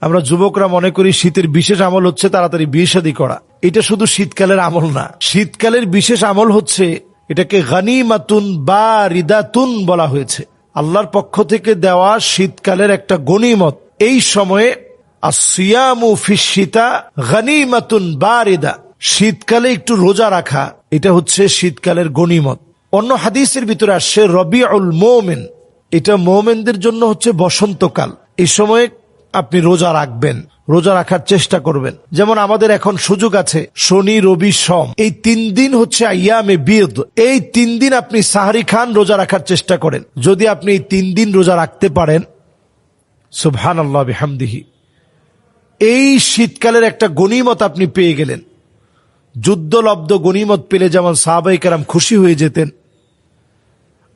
আমরা যুবকরা মনে করি শীতের বিশেষ আমল হচ্ছে তাড়াতাড়ি বিয়ে শাদী করা। এটা শুধু শীতকালের আমল না, শীতকালের বিশেষ আমল হচ্ছে এটাকে গনিমাতুন বারিদাতুন বলা হয়েছে। আল্লাহর পক্ষ থেকে দেওয়া শীতকালের একটা গনিমত। এই সময়ে আসিয়ামু ফিশ-শিতা গনিমাতুন বারিদা, শীতকালে একটু রোজা রাখা এটা হচ্ছে শীতকালের গনিমত। অন্য হাদিসের ভিতরে আসছে রবিউল মুমিন, এটা মুমিনদের জন্য হচ্ছে বসন্তকাল। এই সময়ে আপনি রোজা রাখবেন, রোজা রাখার চেষ্টা করবেন। যেমন আমাদের এখন সুযোগ আছে শনি রবি সোম, এই 3 দিন হচ্ছে আইয়ামে বিদ। এই 3 দিন আপনি সাহরি খান, রোজা রাখার চেষ্টা করেন। যদি আপনি এই 3 দিন রোজা রাখতে পারেন, সুবহানাল্লাহ বিহামদিহি, এই শীতকালের একটা গনিমত আপনি পেয়ে গেলেন। যুদ্ধলব্ধ গনিমত পেলে যেমন সাহাবায়ে কেরাম খুশি হয়ে যেতেন,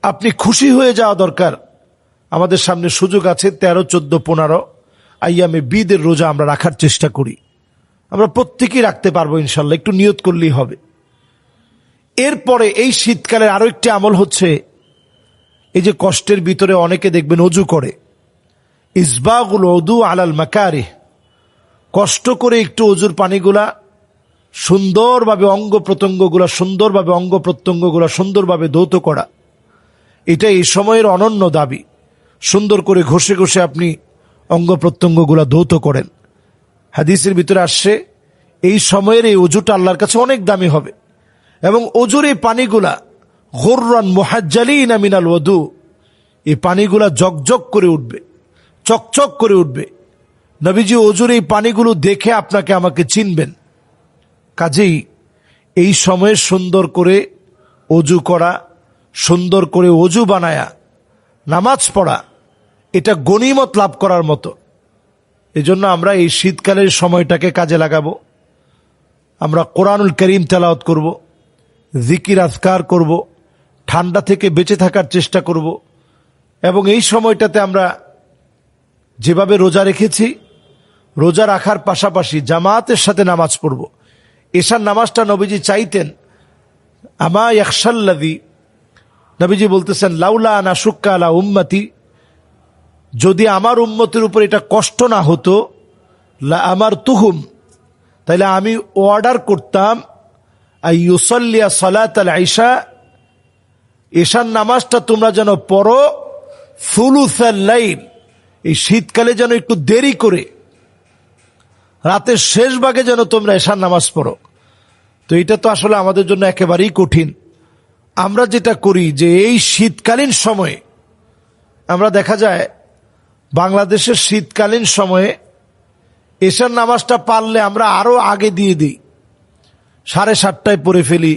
আপনি খুশি হয়ে যাওয়া দরকার। আমাদের সামনে সুযোগ আছে 13, 14, 15 আইয়ামে বিদের রোজা আমরা রাখার চেষ্টা করি। আমরা প্রত্যেকেই রাখতে পারবো ইনশাল্লাহ, একটু নিয়ত করলেই হবে। এরপরে এই শীতকালের আরো একটি আমল হচ্ছে, এই যে কষ্টের ভিতরে অনেকে দেখবেন অজু করে, ইসবাগুল উযু আলাল মাকারিহ, কষ্ট করে একটু অজুর পানিগুলা সুন্দরভাবে অঙ্গ প্রত্যঙ্গগুলা সুন্দরভাবে ধৌত করা, এটা এই সময়ের অনন্য দাবি। সুন্দর করে ঘষে ঘষে আপনি অঙ্গ প্রত্যঙ্গগুলা ধৌত করেন। হাদিসের ভিতরে আসছে এই সময়ের এই অজুটা আল্লাহর কাছে অনেক দামি হবে। এবং অজুর এই পানিগুলা গুররান মুহাজ্জালিনা মিনাল ওযু, এই পানিগুলা জকজক করে উঠবে, চকচক করে উঠবে। নবীজি অজুর এই পানিগুলো দেখে আপনাকে আমাকে চিনবেন। কাজেই এই সময়ে সুন্দর করে অজু করা, সুন্দর করে অজু বানায়া নামাজ পড়া, এটা গনিমত লাভ করার মতো। এজন্য আমরা এই শীতকালের সময়টাকে কাজে লাগাবো। আমরা কোরআনুল কারীম তেলাওয়াত করব, জিকির আজকার করব, ঠান্ডা থেকে বেঁচে থাকার চেষ্টা করব। এবং এই সময়টাতে আমরা যেভাবে রোজা রেখেছি, রোজা রাখার পাশাপাশি জামাতের সাথে নামাজ পড়ব। এশার নামাজটা নবীজি চাইতেন, আমা ইয়াখশাল্লাযী, নবীজি বলতেছেন লাউলা আন আশুক্কা আলা উম্মতি, যদি আমার উম্মতের উপর এটা কষ্ট না হতো, লা আমারতুহুম, তাহলে আমি অর্ডার করতাম আইয়ুসাল্লিয়া সালাতাল ইশা, এশার নামাজটা তোমরা যেন পড়ো সুলুসাল লাইল, এই শীতকালে যেন একটু দেরি করে রাতের শেষ ভাগে যেন তোমরা এশার নামাজ পড়ো। তো এটা তো আসলে আমাদের জন্য একেবারেই কঠিন। আমরা যেটা করি যে এই শীতকালীন সময়ে আমরা দেখা যায় বাংলাদেশের শীতকালীন সময়ে এশার নামাজটা পারলে আমরা আরো আগে দিয়ে দিই, 7:30টায় পড়ে ফেলি,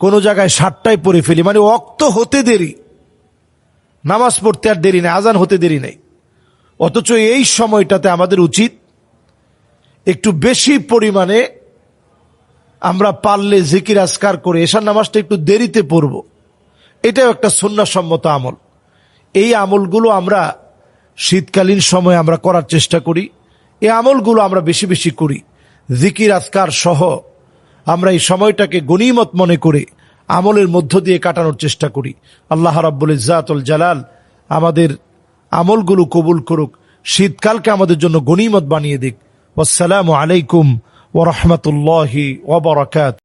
কোনো জায়গায় 7টায় পড়ে ফেলি, মানে ওয়াক্ত হতে দেরি, নামাজ পড়তে আর দেরি নেই, আজান হতে দেরি নেই। অথচ এই সময়টাতে আমাদের উচিত একটু বেশি পরিমাণে আমরা পারলে জিকির আজকার করে এশার নামাজটা একটু দেরিতে পড়ব। এটাও একটা সুন্নাহসম্মত আমল। এই আমলগুলো আমরা শীতকালীন সময়ে আমরা করার চেষ্টা করি। এই আমলগুলো আমরা বেশি বেশি করি, জিকির আজকার সহ আমরা এই সময়টাকে গনিমত মনে করে আমলের মধ্য দিয়ে কাটানোর চেষ্টা করি। আল্লাহ রাব্বুল ইজ্জাতুল জালাল আমাদের আমলগুলো কবুল করুক, শীতকালকে আমাদের জন্য গনিমত বানিয়ে দিক। আসসালামু আলাইকুম ওয়া রাহমাতুল্লাহি ওয়া বারাকাতুহু।